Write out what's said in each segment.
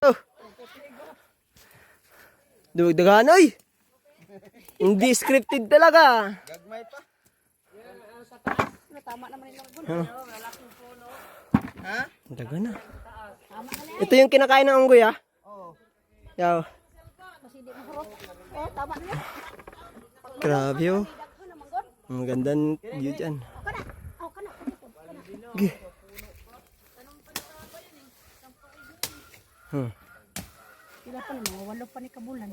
Oh. Dugdagan oy. Hindi scripted talaga. Gagmay pa. Tama naman yung lagun. Ha? Daga na. Ito yung kinakain ng unggoy ah. Oo. Yaw. Kasi di mahurot. Oh, tama na yan. Grabe oh. Ang ganda ng view dyan. Ako na. Okay. Sila pa naman, walo pa ni kabulan.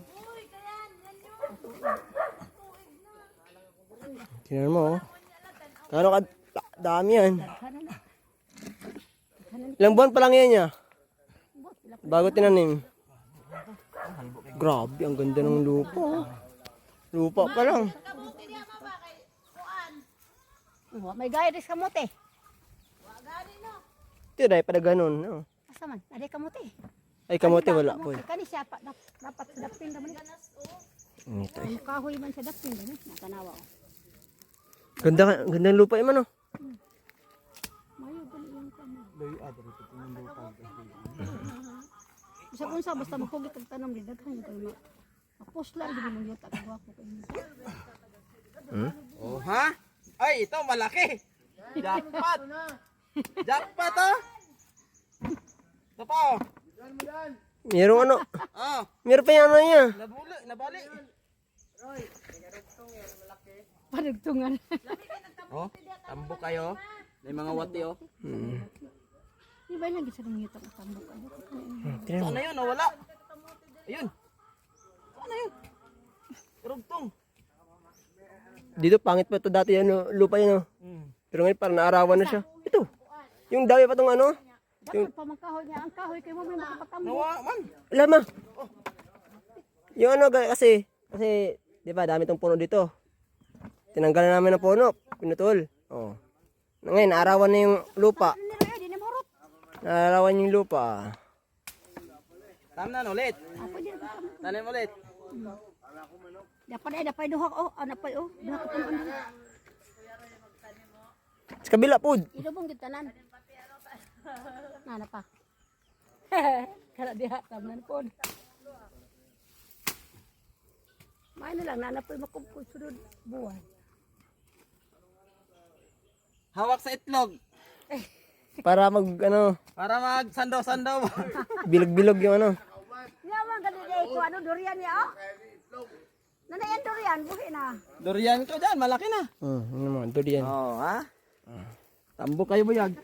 Tingnan mo oh. Kano ka dami yan. Ilang buwan pa lang yan niya. Bago tinanim. Grabe, ang ganda ng lupa oh. Lupa pa lang. May gaya rin kamote. Ito dahil pada ganun. No? Asa man, ada kamote. Ay kamote wala po eh. Kani siya pa dapat sa dapin naman. Ito eh. Ang kahoy man sa dapin naman, nakanawa oh. Ganda ng lupa yung ano. Mayo gali yung kamo. Sa kunsa basta magpugit ang tanam di daghan kayo. Apos lang di mo yuta ka gwapo kayo. Oh, ha? Ay, ito malaki. Jackpot. Jackpot oh. Ito pa oh. Merong ano. Oh, Meron pa yung ano niya. nabali. Padugtungan. Oh, tambo kayo. May mga wati oh. Di ba lagi sa mga yuta ka tambok ano ka kanin. Saan na yun? Nawala. Ayun. Saan na yun? Rugtong. Dito pangit pa ito dati ano, lupa yun oh. Pero ngayon parang naarawan na siya. Ito. Yung dami pa itong ano. Dapat pa magkahoy niya ang kahoy kay mo may makapatambok. Nawa man. Alam mo. Yung ano kasi di ba dami itong puno dito. Tinanggalan namin ng puno. Pinutol. Oh. Ngayon naarawan na yung lupa. Di na mahurot. Naarawan yung lupa. Tamnan ulit. Ako di na patambok. Tanim ulit. Dapat duha oh, dapat oh, duha ka tanon. Sa kabila po. Idubong gid tanan. Nana pa. Kala diha tamnan pod. May na lang nana poy makupkod sunod buwan. Hawak sa itlog. Para mag ano, Para mag sandaw-sandaw. bilog-bilog yung ano. Yaman gani ko ano durian niya oh. Nanayan durian buhi na. Durian ko dyan, malaki na. Ano naman, ito diyan. Oh, ha? Tambo kayo buyag.